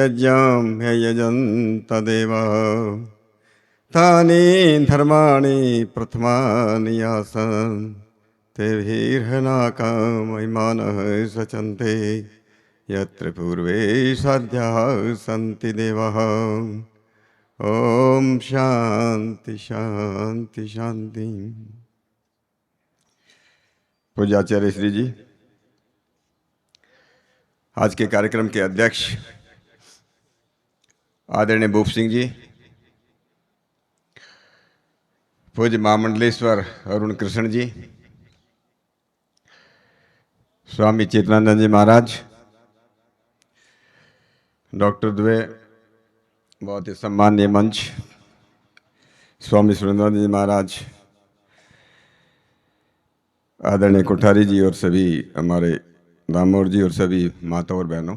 यज्ञं यजन्त देवाः तानि धर्माणि प्रथमानि आसन् तेभिर्हनाकामहिमानः सचन्ते यत्र पूर्वे साध्याः सन्ति देवाः। ओम शांति शांति शांति। पूज्याचार्य श्री जी, आज के कार्यक्रम के अध्यक्ष आदरणीय भूप सिंह जी, पूज्य महामंडलेश्वर अरुण कृष्ण जी, स्वामी चेतनानंद जी महाराज, डॉक्टर दुबे, बहुत ही सम्माननीय मंच, स्वामी सुरेंद्र जी महाराज, आदरणीय कोठारी जी और सभी हमारे दामोर जी और सभी माता और बहनों,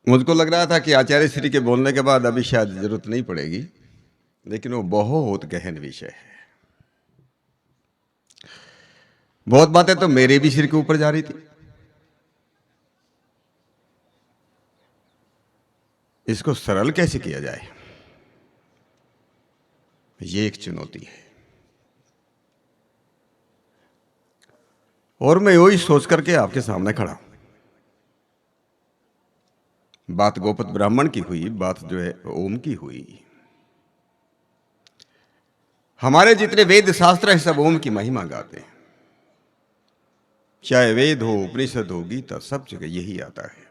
मुझको लग रहा था कि आचार्य श्री के बोलने के बाद अभी शायद जरूरत नहीं पड़ेगी, लेकिन वो बहुत गहन विषय है। बहुत बातें तो मेरे भी सिर के ऊपर जा रही थी। इसको सरल कैसे किया जाए, ये एक चुनौती है। और मैं वही सोच करके आपके सामने खड़ा हूं। बात गोपत ब्राह्मण की हुई, बात जो है ओम की हुई। हमारे जितने वेद शास्त्र है सब ओम की महिमा गाते हैं। चाहे वेद हो, उपनिषद हो, गीता, सब जगह यही आता है।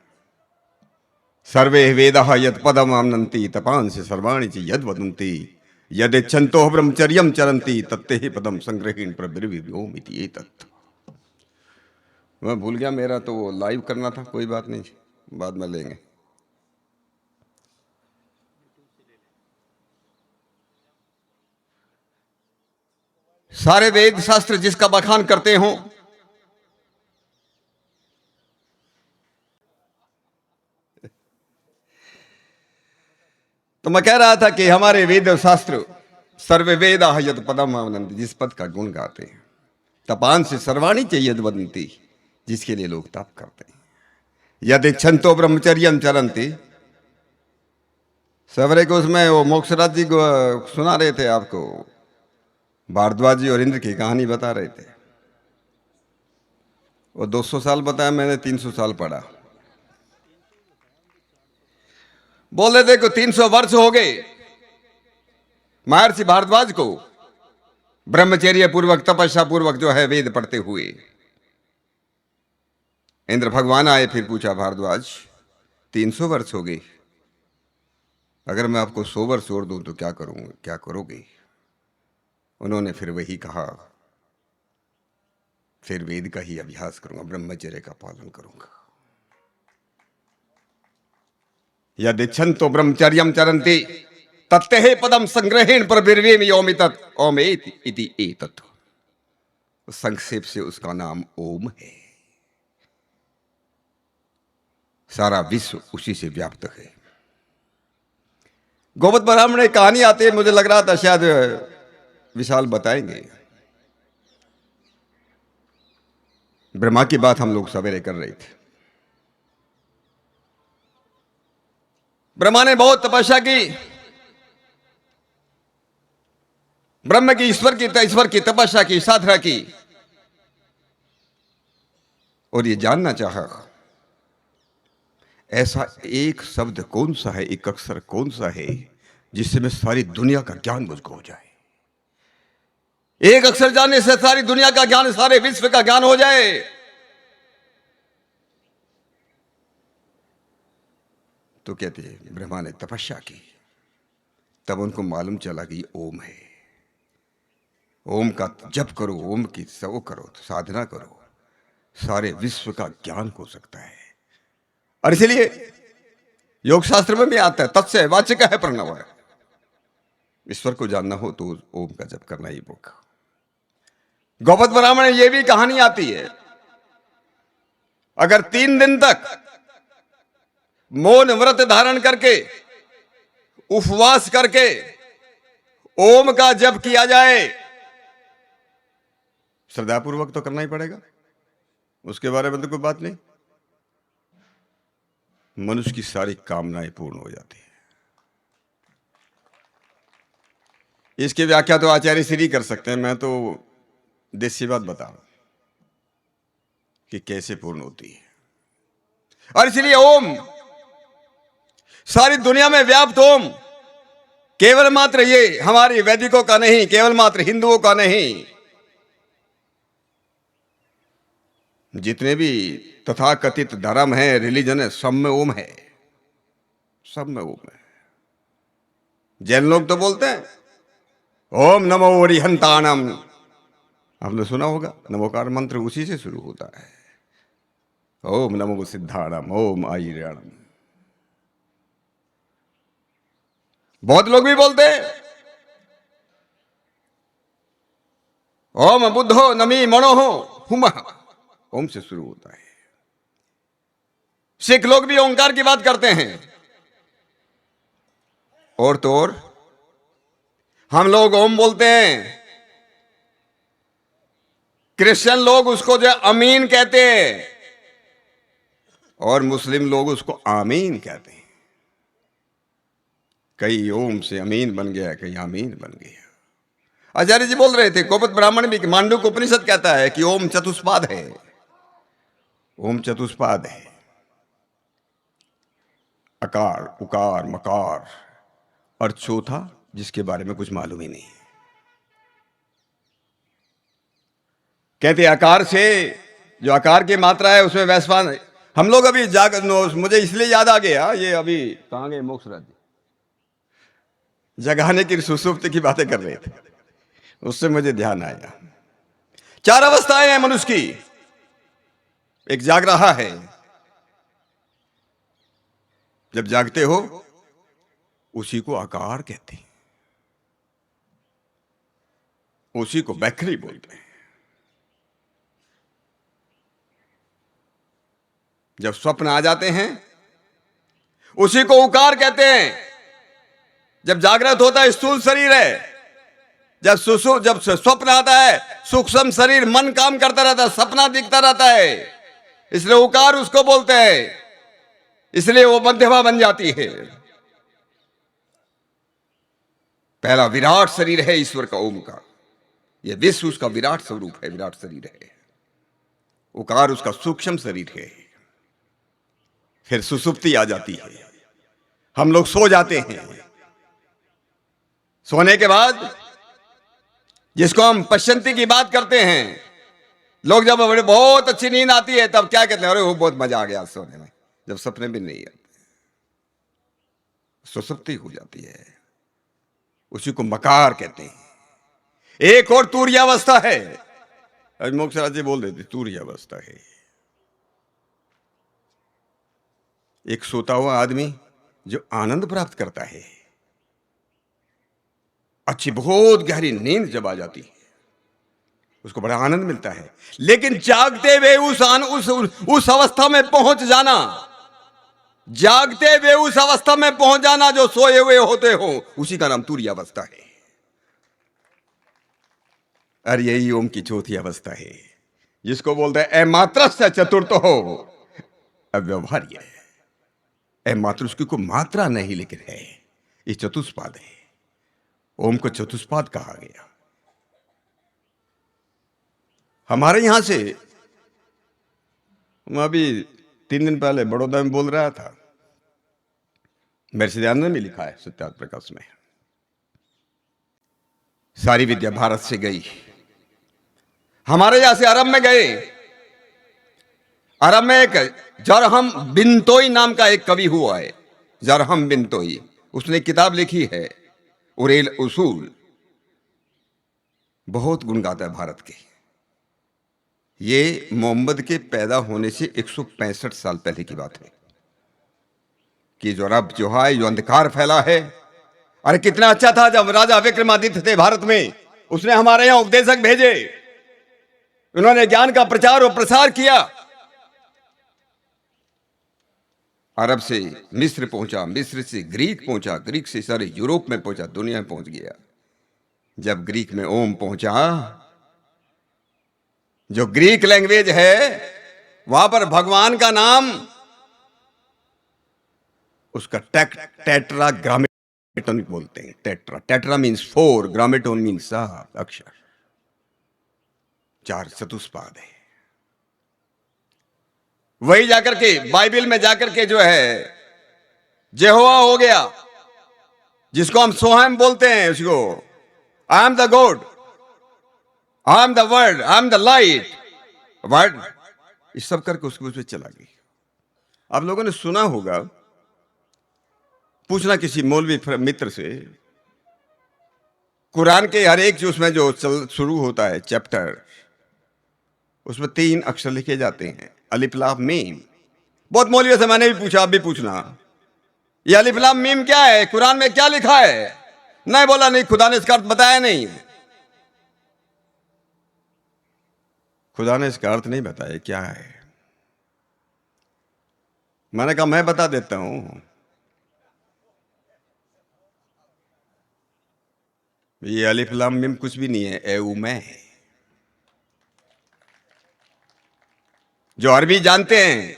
सर्वे वेदाः यत् पदम आमनन्ति तपांसि सर्वाणि च यद् वदन्ति यदेच्छन्तो ब्रह्मचर्यं चरन्ति तत्ते पदम संग्रहीण प्रब्रवीम्योम इति एतत्। मैं भूल गया, मेरा तो वो लाइव करना था, कोई बात नहीं, बाद में लेंगे। सारे वेद शास्त्र जिसका बखान करते हों, तो मैं कह रहा था कि हमारे वेद शास्त्र सर्वे वेदाः यत् पदम आमनन्ति, जिस पद का गुण गाते हैं, तपांसि सर्वाणि च यद् वदन्ति, जिसके लिए लोग तप करते हैं, यदेच्छन्तो ब्रह्मचर्यं चरन्ति। सवरे को उसमें वो मोक्षराज जी को सुना रहे थे आपको, भारद्वाज जी और इंद्र की कहानी बता रहे थे। वो 200 साल बताया, मैंने 300 साल पढ़ा। बोले देखो 300 वर्ष हो गए महर्षि भारद्वाज को ब्रह्मचर्य पूर्वक, तपस्या पूर्वक जो है वेद पढ़ते हुए। इंद्र भगवान आए, फिर पूछा भारद्वाज 300 वर्ष हो गए, अगर मैं आपको 100 वर्ष और दूं तो क्या करूंगा, क्या करोगे? उन्होंने फिर वही कहा, फिर वेद का ही अभ्यास करूंगा, ब्रह्मचर्य का पालन करूंगा। यदिच्छन्तो ब्रह्मचर्यं चरन्ति तत्ते पदम संग्रहेण प्रब्रवीम्योम इति एतत्। संक्षेप से उसका नाम ओम है। सारा विश्व उसी से व्याप्त है। गोपत ब्राह्मण एक कहानी आती है, मुझे लग रहा था शायद विशाल बताएंगे। ब्रह्मा की बात हम लोग सवेरे कर रहे थे। ब्रह्मा ने बहुत तपस्या की, ब्रह्म की ईश्वर की तपस्या की, साधना की, और ये जानना चाहा ऐसा एक शब्द कौन सा है, एक अक्षर कौन सा है जिससे मैं सारी दुनिया का ज्ञान मुझको हो जाए। एक अक्षर जानने से सारी दुनिया का ज्ञान, सारे विश्व का ज्ञान हो जाए। तो कहते हैं ब्रह्मा ने तपस्या की, तब उनको मालूम चला कि ओम है। ओम का जप करो, ओम की सो करो, साधना करो, सारे विश्व का ज्ञान हो सकता है। और इसलिए योग शास्त्र में भी आता है, तत्से वाचिक है प्रणव है। ईश्वर को जानना हो तो ओम का जप करना ही होगा। गोपत ब्राह्मण में ये भी कहानी आती है, अगर 3 दिन तक मौन व्रत धारण करके, उपवास करके ओम का जप किया जाए, श्रद्धापूर्वक तो करना ही पड़ेगा, उसके बारे में तो कोई बात नहीं। मनुष्य की सारी कामनाएं पूर्ण हो जाती है। इसकी व्याख्या तो आचार्य श्री कर सकते हैं, मैं तो देसी बात बता रहा हूं कि कैसे पूर्ण होती है। और इसलिए ओम, सारी दुनिया में व्याप्त ओम, केवल मात्र ये हमारे वैदिकों का नहीं, केवल मात्र हिंदुओं का नहीं, जितने भी तथाकथित धर्म है, रिलीजन है, सब में ओम है, सब में ओम है। जैन लोग तो बोलते हैं ओम नमो अरिहंताणम, आपने सुना होगा, नमोकार मंत्र उसी से शुरू होता है। ओम नमो सिद्धाणम, ओम आयर्याणम। बहुत लोग भी बोलते हैं ओम बुद्धो नमी मनोहो हुमः, ओम से शुरू होता है। सिख लोग भी ओंकार की बात करते हैं। और तो और हम लोग ओम बोलते हैं, क्रिश्चियन लोग उसको जो अमीन कहते हैं, और मुस्लिम लोग उसको आमीन कहते हैं। कई ओम से अमीन बन गया, कई आमीन बन गया। आचार्य जी बोल रहे थे, कोपत ब्राह्मण भी, मांडूक्य उपनिषद कहता है कि ओम चतुष्पाद है, ओम चतुष्पाद है। अकार, उकार, मकार और चौथा जिसके बारे में कुछ मालूम ही नहीं है। कहते आकार से, जो आकार की मात्रा है उसमें वैश्वान, हम लोग अभी मुझे इसलिए याद आ गया, ये अभी कहां गए मोक्षराज जी, जगाने की सुसुप्त की बातें कर रहे थे, उससे मुझे ध्यान आया। 4 अवस्थाएं हैं मनुष्य की। एक जाग रहा है, जब जागते हो उसी को आकार कहते हैं, उसी को बैखरी बोलते हैं। जब स्वप्न आ जाते हैं उसी को उकार कहते हैं। जब जागृत होता है स्थूल शरीर है, जब स्वप्न आता है सूक्ष्म शरीर, मन काम करता रहता है, सपना दिखता रहता है, इसलिए उकार उसको बोलते हैं, इसलिए वो मध्यमा बन जाती है। पहला विराट शरीर है ईश्वर का, ओम का, यह विश्व उसका विराट स्वरूप है, विराट शरीर है। उकार उसका सूक्ष्म शरीर है। फिर सुसुप्ति आ जाती है, हम लोग सो जाते हैं। सोने के बाद जिसको हम पश्चंती की बात करते हैं, लोग जब बहुत अच्छी नींद आती है तब क्या कहते हैं, अरे वो बहुत मजा आ गया सोने में, जब सपने भी नहीं आते, सुसुप्ति हो जाती है, उसी को मकार कहते हैं। एक और तुर्यावस्था है, आज मोक्षराज जी बोल देते तुर्यावस्था है। एक सोता हुआ आदमी जो आनंद प्राप्त करता है, अच्छी बहुत गहरी नींद जब आ जाती है उसको बड़ा आनंद मिलता है। लेकिन जागते हुए उस अवस्था में पहुंच जाना, जागते हुए उस अवस्था में पहुंच जाना जो सोए हुए होते हो, उसी का नाम तुर्यावस्था है। और यही ओम की चौथी अवस्था है, जिसको बोलते हैं अमात्रस्य चतुर्थ हो अव्यवहार्य। अमात्र उसकी कोई मात्रा नहीं लेकिन है, ये चतुष्पाद है। ओम को चतुष्पाद कहा गया। हमारे यहां से, मैं अभी 3 दिन पहले बड़ौदा में बोल रहा था, मेरे से ध्यान में लिखा है सत्यार्थ प्रकाश में, सारी विद्या भारत से गई। हमारे यहां से अरब में गए। अरब में एक जरहम बिनतोई नाम का एक कवि हुआ है, जरहम बिनतोई, उसने किताब लिखी है उरेल उसूल, बहुत गुण गाता है भारत के। ये मोहम्मद के पैदा होने से 165 साल पहले की बात है कि जो रब जो है, जो अंधकार फैला है। अरे कितना अच्छा था जब राजा विक्रमादित्य थे भारत में, उसने हमारे यहां उपदेशक भेजे, उन्होंने ज्ञान का प्रचार और प्रसार किया। अरब से मिस्र पहुंचा, मिस्र से ग्रीक पहुंचा, ग्रीक से सारे यूरोप में पहुंचा, दुनिया में पहुंच गया। जब ग्रीक में ओम पहुंचा, जो ग्रीक लैंग्वेज है, वहां पर भगवान का नाम उसका टेट्राग्रामेटोन बोलते हैं। टेट्रा, टेट्रा मीन्स 4, ग्रामेटोन मीन्स 7 अक्षर, 4 चतुष्पाद है। वही जाकर के बाइबल में जाकर के जो है यहोवा हो गया, जिसको हम सोहम बोलते हैं, उसको I am the God, I am the word, I am the light, word, ये सब करके उसके उसमें चला गई। आप लोगों ने सुना होगा, पूछना किसी मौलवी मित्र से, कुरान के हर एक जो उसमें जो शुरू होता है चैप्टर, उसमें 3 अक्षर लिखे जाते हैं, अलिफ लाम मीम। बहुत मौलवियों से मैंने भी पूछा, आप भी पूछना, ये अलिफ लाम मीम क्या है, कुरान में क्या लिखा है? नहीं, बोला नहीं, खुदा ने इसका अर्थ बताया नहीं। खुदा ने इसका अर्थ नहीं बताया क्या है। मैंने कहा मैं बता देता हूं, ये अलिफ लाम मीम कुछ भी नहीं है, मैं। जो अरबी जानते हैं,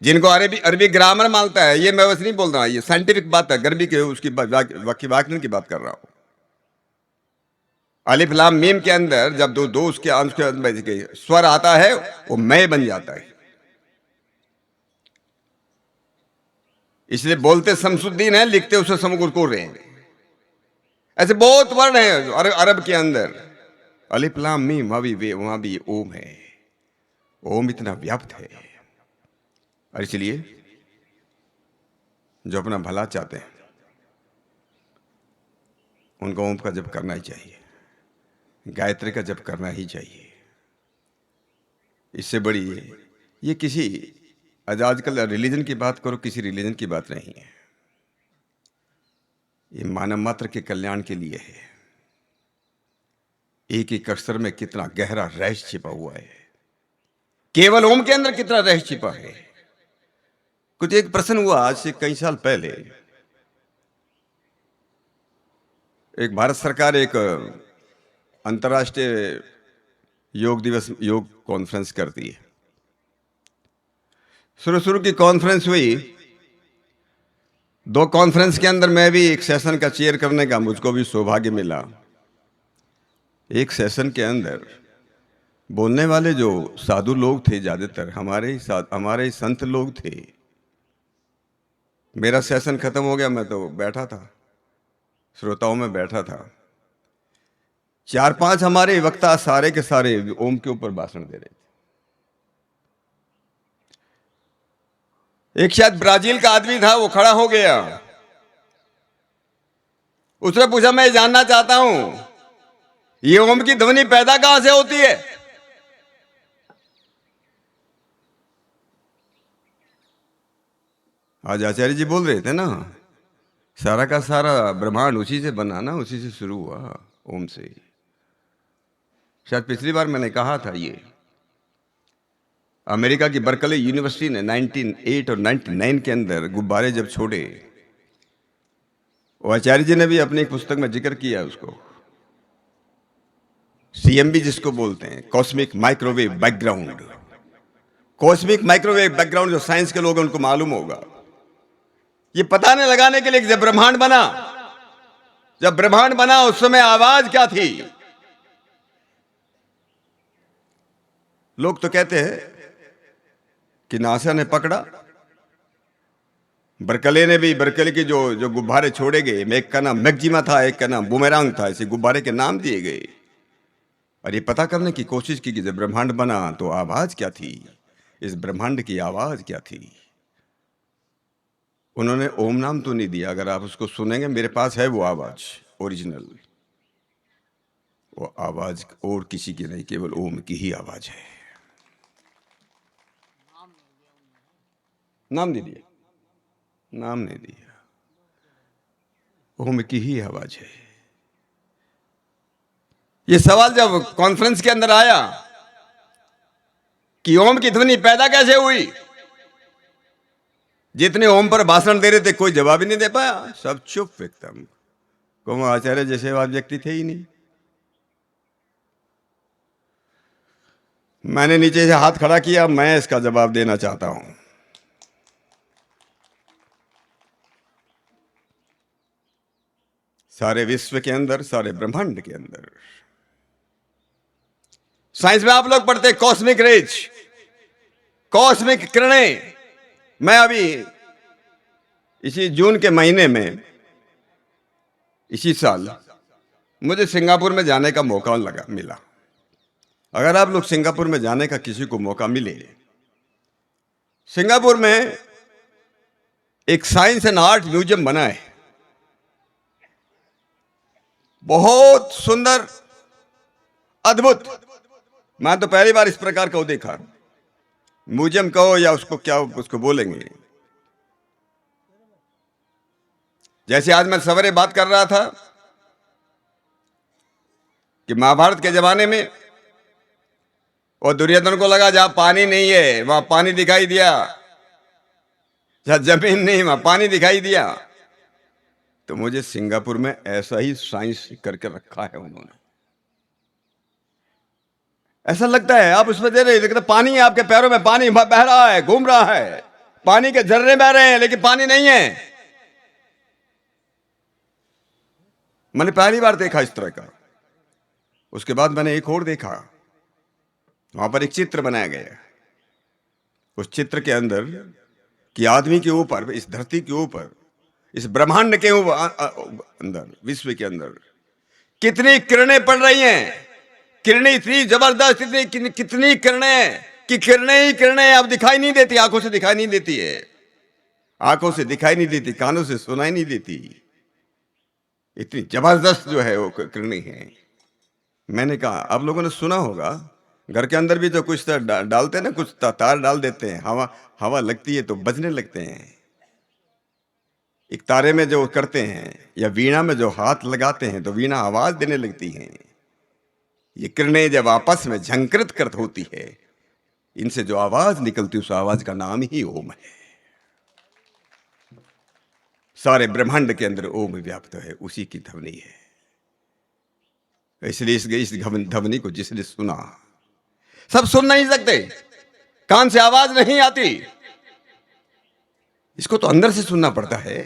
जिनको अरबी ग्रामर मानता है, ये मैं बस नहीं बोल रहा, ये साइंटिफिक बात है, गर्मी के उसकी व्याकरण की बात कर रहा हूं। अलिफ लाम मीम के अंदर जब दो उसके अंश के स्वर आता है, वो मैं बन जाता है। इसलिए बोलते शमसुद्दीन है, लिखते उसे समकुर रहे हैं। ऐसे बहुत वर्ण है अरब के अंदर। अलिफ लाम मीम, वहां भी ओम है। ओम इतना व्याप्त है, और इसलिए जो अपना भला चाहते हैं उनको ओम का जप करना ही चाहिए, गायत्री का जप करना ही चाहिए। इससे बड़ी ये किसी आजकल रिलीजन की बात करो, किसी रिलीजन की बात नहीं है। ये मानव मात्र के कल्याण के लिए है। एक एक अक्षर में कितना गहरा रहस्य छिपा हुआ है, केवल ओम के अंदर कितना रहस्य छिपा है। कुछ एक प्रश्न हुआ आज से कई साल पहले, एक भारत सरकार एक अंतर्राष्ट्रीय योग कॉन्फ्रेंस करती है। शुरू की कॉन्फ्रेंस हुई, 2 कॉन्फ्रेंस के अंदर मैं भी एक सेशन का चेयर करने का मुझको भी सौभाग्य मिला। एक सेशन के अंदर बोलने वाले जो साधु लोग थे, ज्यादातर हमारे संत लोग थे। मेरा सेशन खत्म हो गया, मैं तो बैठा था, श्रोताओं में बैठा था। 4-5 हमारे वक्ता सारे के सारे ओम के ऊपर भाषण दे रहे थे। एक शायद ब्राजील का आदमी था, वो खड़ा हो गया, उसने पूछा, मैं जानना चाहता हूं ये ओम की ध्वनि पैदा कहां से होती है? आज आचार्य जी बोल रहे थे ना, सारा का सारा ब्रह्मांड उसी से बना ना, उसी से शुरू हुआ, ओम से। शायद पिछली बार मैंने कहा था, ये अमेरिका की बर्कले यूनिवर्सिटी ने 1908 और 1999 के अंदर गुब्बारे जब छोड़े, वो आचार्य जी ने भी अपनी एक पुस्तक में जिक्र किया उसको, CMB जिसको बोलते हैं, cosmic microwave background. Cosmic microwave background जो साइंस के लोग हैं उनको मालूम होगा। ये पता नहीं लगाने के लिए जब ब्रह्मांड बना उस समय आवाज क्या थी। लोग तो कहते हैं कि नासा ने पकड़ा, बर्कले के जो गुब्बारे छोड़े गए, एक का नाम मैक्जिमा था, एक का नाम बुमेरांग था, ऐसे गुब्बारे के नाम दिए गए। और ये पता करने की कोशिश की कि जब ब्रह्मांड बना तो आवाज क्या थी, इस ब्रह्मांड की आवाज क्या थी। उन्होंने ओम नाम तो नहीं दिया, अगर आप उसको सुनेंगे मेरे पास है वो आवाज ओरिजिनल, वो आवाज और किसी की नहीं, केवल ओम की ही आवाज है। नाम नहीं दिया, नाम नहीं दिया, ओम की ही आवाज है। ये सवाल जब कॉन्फ्रेंस के अंदर आया कि ओम की ध्वनि पैदा कैसे हुई, जितने ओम पर भाषण दे रहे थे कोई जवाब ही नहीं दे पाया, सब चुप एकदम। को आचार्य जैसे व्यक्ति थे ही नहीं। मैंने नीचे से हाथ खड़ा किया, मैं इसका जवाब देना चाहता हूं। सारे विश्व के अंदर, सारे ब्रह्मांड के अंदर। साइंस में आप लोग पढ़ते कॉस्मिक रेज, कॉस्मिक किरणें। मैं अभी इसी जून के महीने में, इसी साल, मुझे सिंगापुर में जाने का मौका मिला। अगर आप लोग सिंगापुर में जाने का किसी को मौका मिले, सिंगापुर में एक साइंस एंड आर्ट म्यूजियम बना है, बहुत सुंदर, अद्भुत। मैं तो पहली बार इस प्रकार का देखा। म्यूजियम कहो या उसको क्या उसको बोलेंगे। जैसे आज मैं सवेरे बात कर रहा था कि महाभारत के जमाने में और दुर्योधन को लगा जहां पानी नहीं है वहां पानी दिखाई दिया, जहां जमीन नहीं वहां पानी दिखाई दिया। तो मुझे सिंगापुर में ऐसा ही साइंस करके रखा है उन्होंने। ऐसा लगता है आप उसमें दे रहे, लेकिन पानी है आपके पैरों में, पानी बह रहा है, घूम रहा है, पानी के झरने बह रहे हैं, लेकिन पानी नहीं है। मैंने पहली बार देखा इस तरह का। उसके बाद मैंने एक और देखा, वहां पर एक चित्र बनाया गया। उस चित्र के अंदर कि आदमी के ऊपर, इस धरती के ऊपर, इस ब्रह्मांड के अंदर, विश्व के अंदर कितनी किरणें पड़ रही हैं। किरणें इतनी जबरदस्त, इतनी कितनी किरणें कि किरणें ही किरणें अब दिखाई नहीं देती, आंखों से दिखाई नहीं देती है, आंखों से दिखाई नहीं देती, कानों से सुनाई नहीं देती। इतनी जबरदस्त जो है वो किरणें हैं। मैंने कहा आप लोगों ने सुना होगा, घर के अंदर भी जो कुछ डालते हैं ना, कुछ तार डाल देते हैं, हवा लगती है तो बजने लगते हैं। एक तारे में जो करते हैं या वीणा में जो हाथ लगाते हैं तो वीणा आवाज देने लगती है। ये किरणें जब आपस में झंकृत होती है, इनसे जो आवाज निकलती है उस आवाज का नाम ही ओम है। सारे ब्रह्मांड के अंदर ओम व्याप्त है, उसी की ध्वनि है। इसलिए इस ध्वनि को जिसने सुना, सब सुन नहीं सकते, कान से आवाज नहीं आती, इसको तो अंदर से सुनना पड़ता है।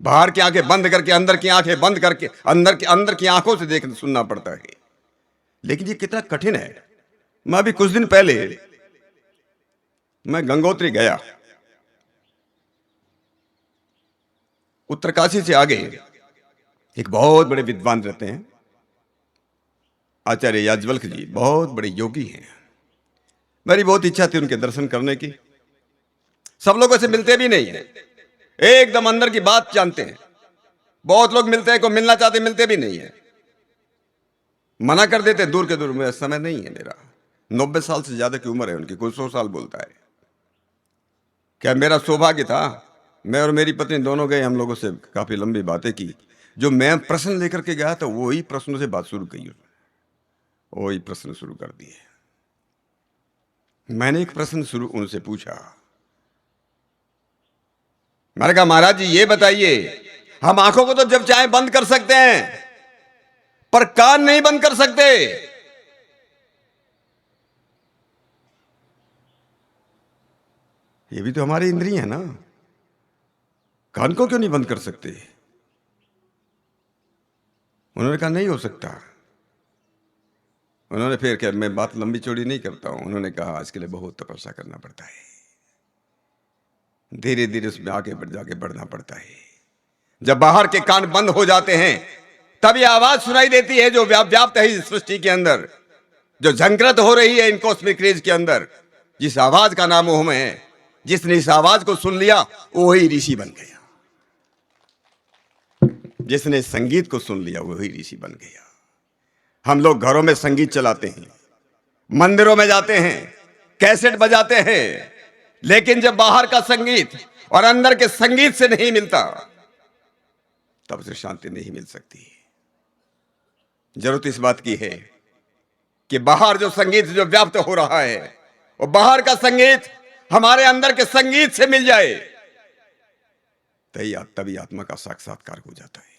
बाहर की आंखें बंद करके, अंदर की आंखें बंद करके, अंदर की आंखों से देख सुनना पड़ता है। लेकिन ये कितना कठिन है। मैं अभी कुछ दिन पहले मैं गंगोत्री गया। उत्तरकाशी से आगे एक बहुत बड़े विद्वान रहते हैं, आचार्य याज्ञवल्क्य जी, बहुत बड़े योगी हैं। मेरी बहुत इच्छा थी उनके दर्शन करने की। सब लोगों से मिलते भी नहीं है, एकदम अंदर की बात जानते हैं। बहुत लोग मिलते हैं, को मिलना चाहते, मिलते भी नहीं है, मना कर देते, दूर के दूर, मेरा समय नहीं है। मेरा 90 साल से ज्यादा की उम्र है उनकी, कुछ 100 साल बोलता है। क्या मेरा सौभाग्य था, मैं और मेरी पत्नी दोनों गए, हम लोगों से काफी लंबी बातें की। जो मैं प्रश्न लेकर के गया था वही प्रश्नों से बात शुरू की, वही प्रश्न शुरू कर दिए। मैंने एक प्रश्न शुरू उनसे पूछा। मैंने कहा महाराज जी ये बताइए, हम आंखों को तो जब चाहे बंद कर सकते हैं पर कान नहीं बंद कर सकते। ये भी तो हमारी इंद्रिय है ना, कान को क्यों नहीं बंद कर सकते? उन्होंने कहा नहीं हो सकता। उन्होंने फिर क्या, मैं बात लंबी चौड़ी नहीं करता हूं, उन्होंने कहा आज के लिए बहुत तपस्या करना पड़ता है, धीरे धीरे उसमें आगे बढ़ना पड़ता है। जब बाहर के कान बंद हो जाते हैं तब ये आवाज सुनाई देती है जो व्याप्त है इस सृष्टि के अंदर, जो झंकृत हो रही है इन कॉस्मिक रेज के अंदर। जिस आवाज का नाम ओम है, जिसने इस आवाज को सुन लिया वो ही ऋषि बन गया। जिसने संगीत को सुन लिया वही ऋषि बन गया। हम लोग घरों में संगीत चलाते हैं, मंदिरों में जाते हैं, कैसेट बजाते हैं, लेकिन जब बाहर का संगीत और अंदर के संगीत से नहीं मिलता तब से शांति नहीं मिल सकती। जरूरत इस बात की है कि बाहर जो संगीत जो व्याप्त हो रहा है वो बाहर का संगीत हमारे अंदर के संगीत से मिल जाए, तभी आत्मा का साक्षात्कार हो जाता है।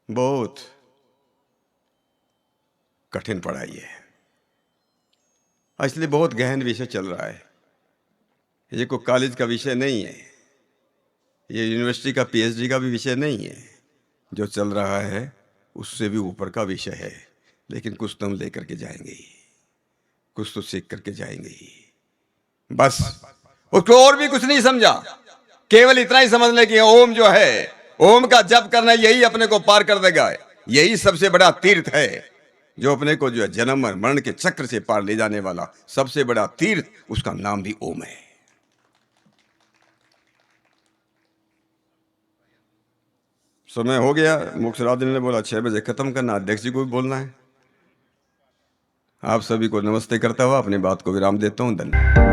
बहुत कठिन पढ़ाई है, इसलिए बहुत गहन विषय चल रहा है। ये कोई कॉलेज का विषय नहीं है, ये यूनिवर्सिटी का पीएचडी का भी विषय नहीं है। जो चल रहा है उससे भी ऊपर का विषय है, लेकिन कुछ तो हम लेकर के जाएंगे ही, कुछ तो सीख करके जाएंगे ही। बस उसको और भी कुछ नहीं समझा, केवल इतना ही समझ ले कि ओम जो है, ओम का जप करना यही अपने को पार कर देगा। यही सबसे बड़ा तीर्थ है, जो अपने को जो है जन्म और मरण के चक्र से पार ले जाने वाला सबसे बड़ा तीर्थ, उसका नाम भी ओम है। समय हो गया, मुख्य राज ने बोला 6 बजे खत्म करना, अध्यक्ष जी को भी बोलना है। आप सभी को नमस्ते करता हुआ अपनी बात को विराम देता हूं। धन्यवाद।